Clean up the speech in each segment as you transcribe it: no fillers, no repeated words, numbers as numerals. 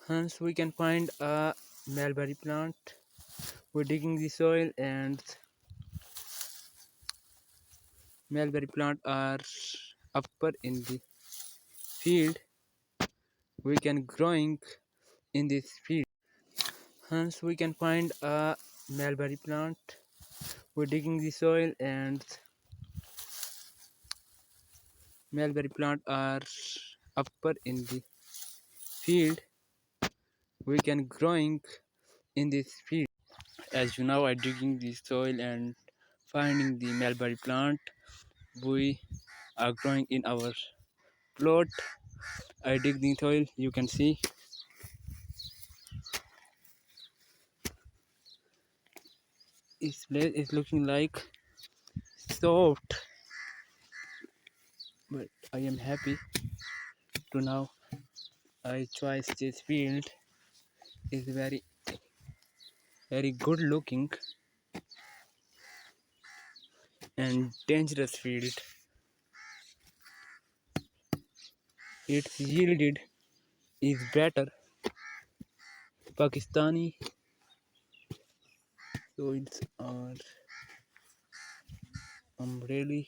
Hence, we can find a Melberyy plant. We're digging the soil, and Melberyy plant are upper in the field. We can growing in this field. Hence, we can find a Melberyy plant. We're digging the soil, and Melberyy plant are upper in the field. We can growing in this field. As you know, I digging the soil and finding the Melberyy plant. We are growing in our plot. I dig the soil. You can see this place is looking like soft, but I am happy to now. I choose this field is very good looking and dangerous field. Its yielded is better. Pakistani soils are really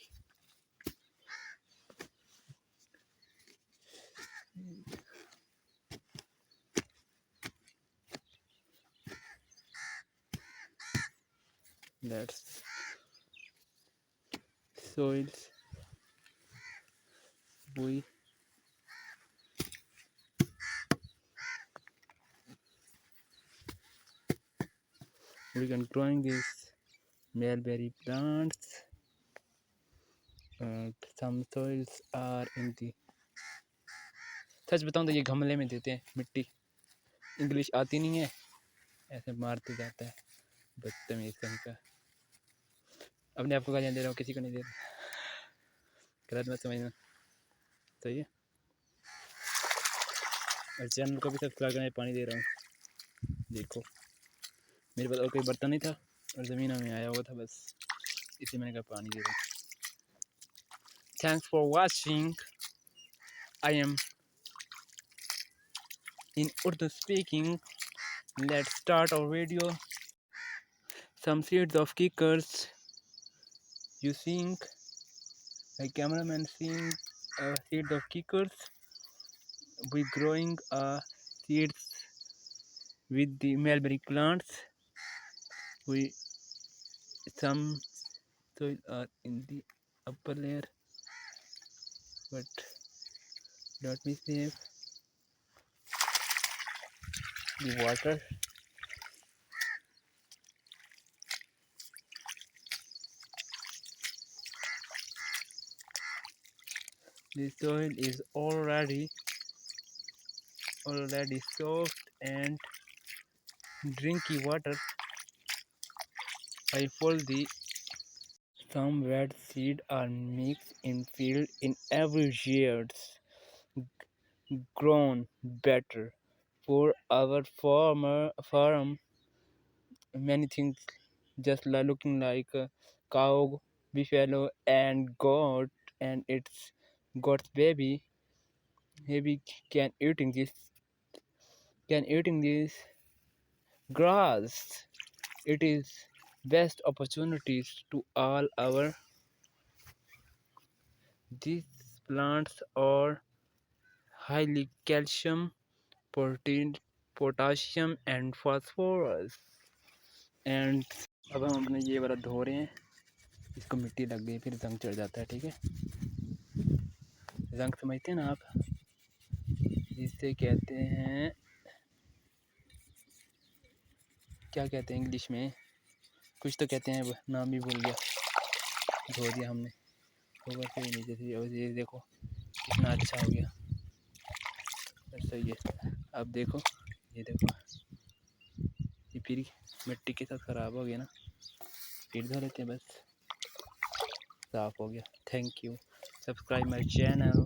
that's soils we can growing this Melberyy plants. Some soils are in the सच बताऊं तो ये गमले में देते हैं मिट्टी English आती नहीं है ऐसे मारते जाता है बदतमीज का अपने आप को गालियां दे रहा हूँ किसी को नहीं दे रहा गलत मत समझना सही है और चैनल को भी सब्सक्राइब करने पानी दे रहा हूँ देखो मेरे पास और कोई बर्तन नहीं था और ज़मीन में आया हुआ था बस इसी मैंने कहा पानी दे रहा हूँ thanks for watching I am in Urdu speaking. Let's start our video. Some seeds of kickers. You seeing? My cameraman seeing seeds of kickers. We growing seeds with the Melberyy plants. We some soil are in the upper layer, but let me save the water. The soil is already soft and drinky water. I fold the some wet seed are mixed in field in every years grown better for our farm. Many things just looking like a cow, buffalo, and goat, and its goat's baby can eating this grass. It is best opportunities to all our these plants are highly calcium, protein, potassium, and phosphorus. And अब हम अपने ये वाला धो रहे हैं इसको मिट्टी लग गई फिर जंग चढ़ जाता है ठीक है जंग समझते हैं ना आप जिसे कहते हैं क्या कहते हैं इंग्लिश में कुछ तो कहते हैं नाम भी भूल गया धो दिया हमने ऊपर से नीचे से और ये देखो कितना अच्छा हो गया सही है अब देखो ये देखो ये फिर मिट्टी के साथ ख़राब हो गया ना फिर धो लेते हैं बस साफ़ हो गया thank you subscribe my channel